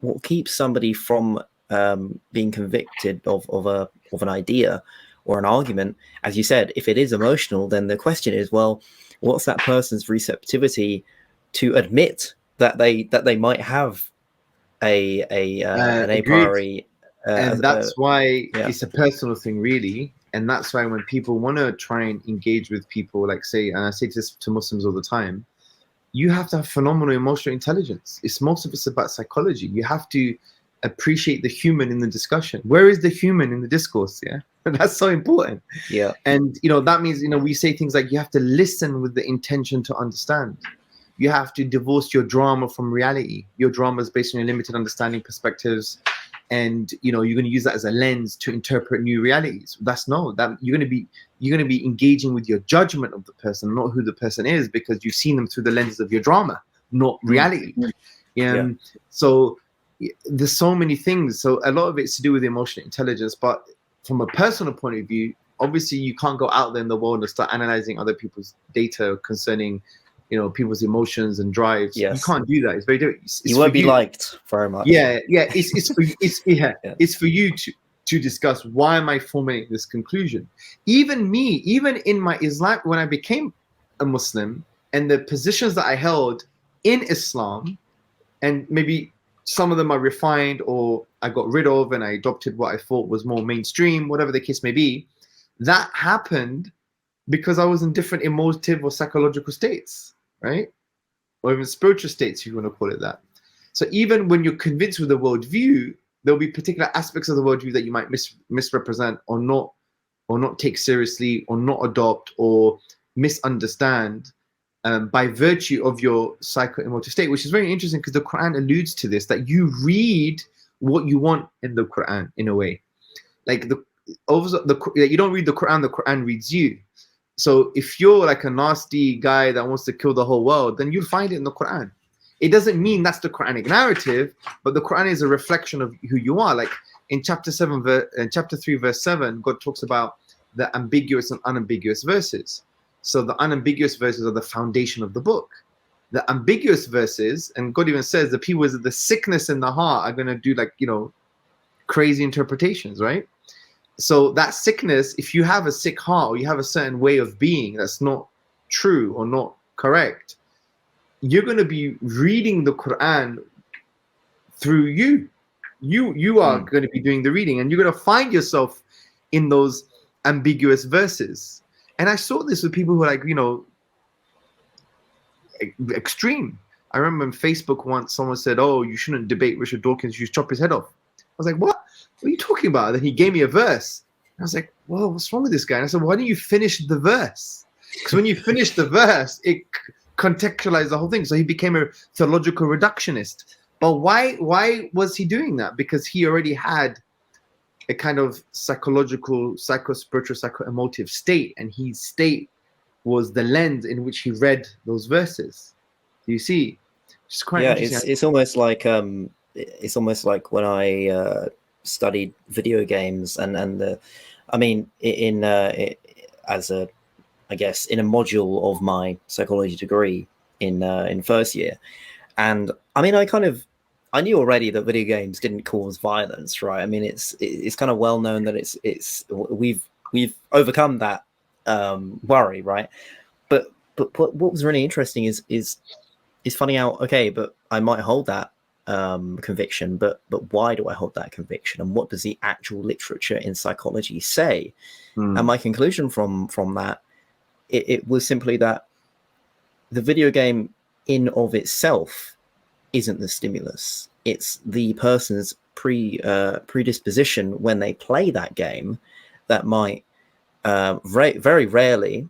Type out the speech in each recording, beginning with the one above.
what keeps somebody from being convicted of an idea or an argument, as you said, if it is emotional, then the question is, well, what's that person's receptivity to admit that they might have an a Agreed. priori And that's why yeah. it's a personal thing, really. And that's why when people want to try and engage with people, like say, and I say this to Muslims all the time, you have to have phenomenal emotional intelligence. Most of it's about psychology. You have to appreciate the human in the discussion. Where is the human in the discourse? Yeah, that's so important. Yeah. And that means we say things like you have to listen with the intention to understand. You have to divorce your drama from reality. Your drama is based on your limited understanding, perspectives, and you're going to use that as a lens to interpret new realities. That you're going to be engaging with your judgment of the person, not who the person is, because you've seen them through the lenses of your drama, not reality. Yeah. So there's so many things. So a lot of it's to do with emotional intelligence, but from a personal point of view, obviously you can't go out there in the world and start analyzing other people's data concerning people's emotions and drives. Yes. You can't do that. It's very different. You won't be liked very much. Yeah. It's for you to discuss, why am I formulating this conclusion? Even in my Islam, when I became a Muslim and the positions that I held in Islam, and maybe some of them are refined or I got rid of and I adopted what I thought was more mainstream, whatever the case may be, that happened because I was in different emotive or psychological states, right? Or even spiritual states, if you want to call it that. So even when you're convinced with a worldview, there'll be particular aspects of the worldview that you might misrepresent or not take seriously or not adopt or misunderstand by virtue of your psycho-emotive state, which is very interesting because the Quran alludes to this, that you read what you want in the Quran in a way. Like you don't read the Quran reads you. So if you're like a nasty guy that wants to kill the whole world, then you'll find it in the Quran. It doesn't mean that's the Quranic narrative, but the Quran is a reflection of who you are. Like in chapter 3, verse 7, God talks about the ambiguous and unambiguous verses. So the unambiguous verses are the foundation of the book. The ambiguous verses, and God even says the people with the sickness in the heart are going to do crazy interpretations, right? So that sickness, if you have a sick heart or you have a certain way of being that's not true or not correct, you're going to be reading the Quran through you. You are going to be doing the reading, and you're going to find yourself in those ambiguous verses. And I saw this with people who are extreme. I remember on Facebook once someone said, "Oh, you shouldn't debate Richard Dawkins, you should chop his head off." I was like, "What? What are you talking about?" And then he gave me a verse. I was like, "Whoa, what's wrong with this guy?" And I said, "Why don't you finish the verse? Because when you finish the verse, it contextualized the whole thing." So he became a theological reductionist. But why was he doing that? Because he already had a kind of psychological, psycho-spiritual, psycho-emotive state, and his state was the lens in which he read those verses. Do you see? It's quite interesting. It's almost like when I studied video games and I mean as a, I guess, in a module of my psychology degree in first year, and I mean I knew already that video games didn't cause violence, right? I mean it's kind of well known that we've overcome that worry, right? But what was really interesting is finding out, okay, but I might hold that conviction, but why do I hold that conviction, and what does the actual literature in psychology say? And my conclusion from that, it was simply that the video game in of itself isn't the stimulus. It's the person's predisposition when they play that game that might very rarely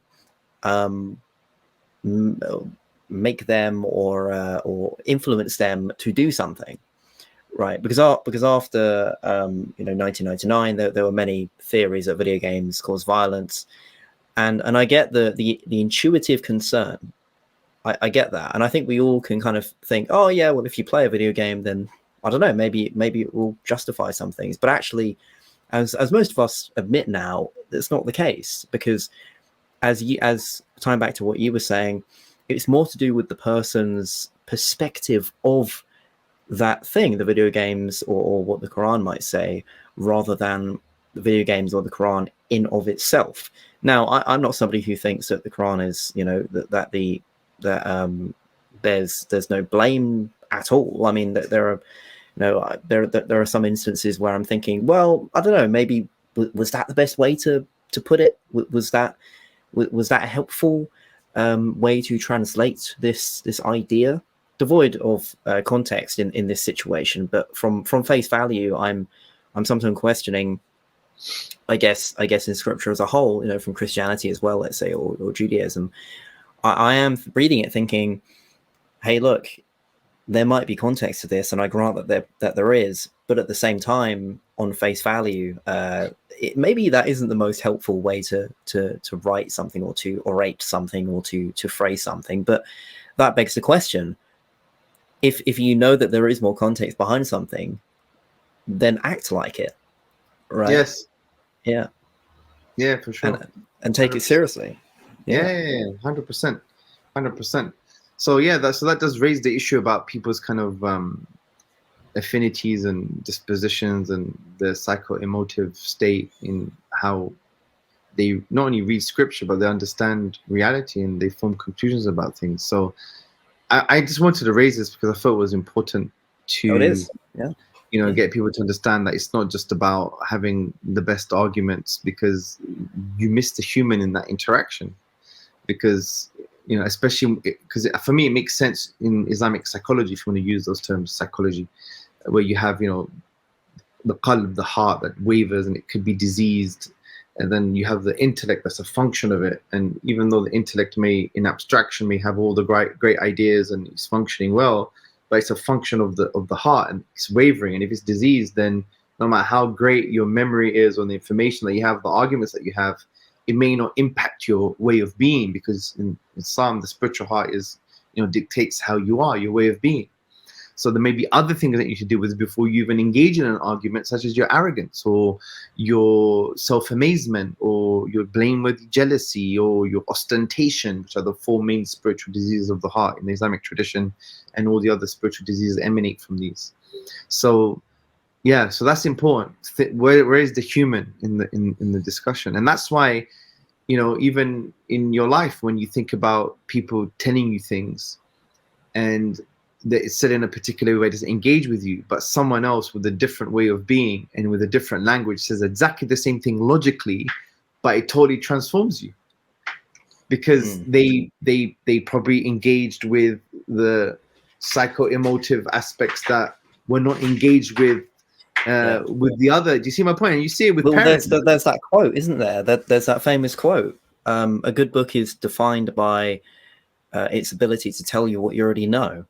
make them or influence them to do something, right? Because after 1999, there were many theories that video games cause violence, and I get the intuitive concern. I get that, and I think we all can kind of think, oh yeah, well, if you play a video game, then I don't know, maybe it will justify some things. But actually, as most of us admit now, that's not the case, because as tying back to what you were saying, it's more to do with the person's perspective of that thing, the video games or what the Quran might say, rather than the video games or the Quran in of itself. Now, I'm not somebody who thinks that the Quran is, there's no blame at all. I mean, that there are, there are some instances where I'm thinking, well, I don't know, maybe was that the best way to put it? Was that a helpful way to translate this idea, devoid of context in this situation? But from face value, I'm sometimes questioning, I guess in scripture as a whole, from Christianity as well, let's say, or Judaism. I am reading it thinking, hey, look, there might be context to this, and I grant that there is, but at the same time, on face value, maybe that isn't the most helpful way to write something, or to orate something, or to phrase something. But that begs the question: if you know that there is more context behind something, then act like it, right? Yes. Yeah. Yeah, for sure. And take 100%. It seriously. Yeah, 100%, 100%. So yeah, that does raise the issue about people's kind of affinities and dispositions and the psycho-emotive state in how they not only read scripture, but they understand reality and they form conclusions about things. So I just wanted to raise this because I thought it was important to it is. Yeah. Get people to understand that it's not just about having the best arguments, because you miss the human in that interaction. Because especially because for me it makes sense in Islamic psychology, if you want to use those terms, psychology, where you have the qalb, the heart, that wavers and it could be diseased, and then you have the intellect that's a function of it. And even though the intellect may, in abstraction, may have all the great ideas and it's functioning well, but it's a function of the heart, and it's wavering. And if it's diseased, then no matter how great your memory is, or the information that you have, the arguments that you have, it may not impact your way of being, because in Islam, the spiritual heart is, dictates how you are, your way of being. So there may be other things that you should deal with before you even engage in an argument, such as your arrogance, or your self-amazement, or your blameworthy jealousy, or your ostentation, which are the 4 main spiritual diseases of the heart in the Islamic tradition, and all the other spiritual diseases emanate from these. So yeah, so that's important. Where is the human in the discussion? And that's why, even in your life, when you think about people telling you things, and that it's said in a particular way, doesn't engage with you, but someone else with a different way of being and with a different language says exactly the same thing logically, but it totally transforms you, because they probably engaged with the psycho-emotive aspects that were not engaged with the other. Do you see my point? And you see it with parents. There's that quote, isn't there? There's that famous quote. A good book is defined by its ability to tell you what you already know.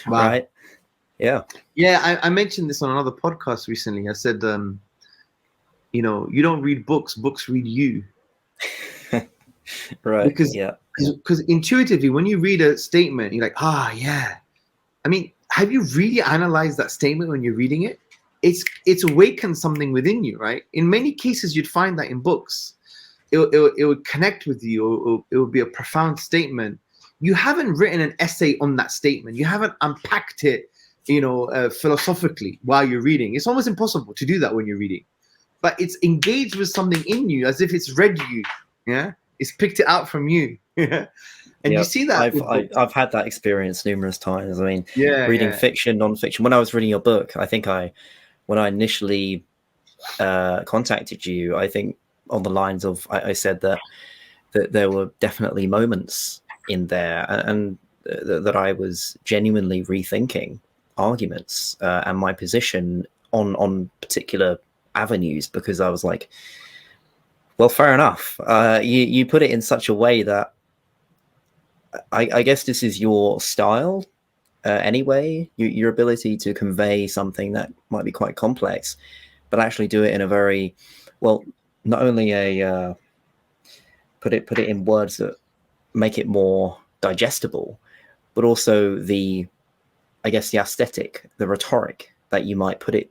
Wow. Right? Yeah. Yeah, I mentioned this on another podcast recently. I said, you don't read books; books read you. Right. Because intuitively, when you read a statement, you're like, yeah. I mean, have you really analyzed that statement when you're reading it? It's awakened something within you, right? In many cases, you'd find that in books. It would connect with you, or it would be a profound statement. You haven't written an essay on that statement. You haven't unpacked it, philosophically while you're reading. It's almost impossible to do that when you're reading. But it's engaged with something in you, as if it's read you. Yeah, it's picked it out from you. And you see that. I've had that experience numerous times. I mean, reading fiction, non-fiction. When I was reading your book, I think when I initially contacted you, I think on the lines of I said that there were definitely moments in there, and that I was genuinely rethinking arguments and my position on particular avenues, because I was like, well, fair enough. You put it in such a way that I guess this is your style anyway, your ability to convey something that might be quite complex, but actually do it in a very, well, not only put it in words that make it more digestible, but also the aesthetic, the rhetoric that you might put it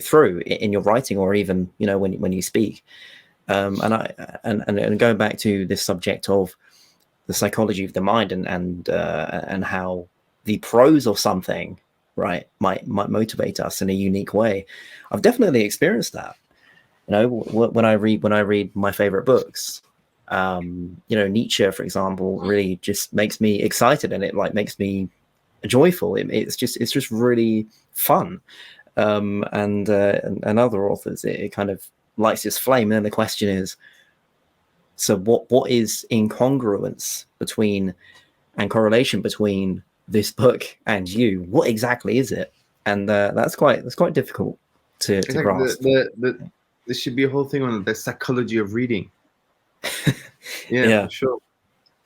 through in your writing, or even when you speak. And going back to this subject of the psychology of the mind, and how the prose of something right, might motivate us in a unique way. I've definitely experienced that. You know, when I read my favorite books, you know, Nietzsche, for example, really just makes me excited, and it like makes me joyful. It's just really fun. And other authors, it kind of lights this flame. And then the question is, so what is incongruence between and correlation between this book and you? What exactly is it? And that's quite difficult to It's like grasp. there should be a whole thing on the psychology of reading. Yeah, Yeah. for sure.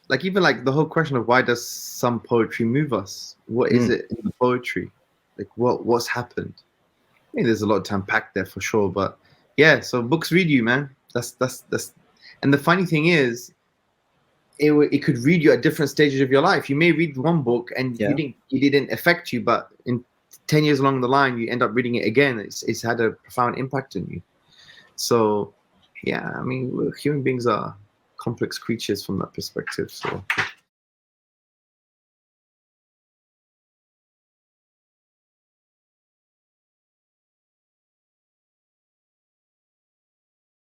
Like even like the whole question of why does some poetry move us? What is it in the poetry? Like what's happened? I mean, there's a lot to unpack there for sure, but yeah. So books read you, man. That's. And the funny thing is, it could read you at different stages of your life. You may read one book and Yeah. it didn't affect you, but in 10 years along the line, you end up reading it again. It's had a profound impact on you. So, yeah, I mean, human beings are complex creatures from that perspective. So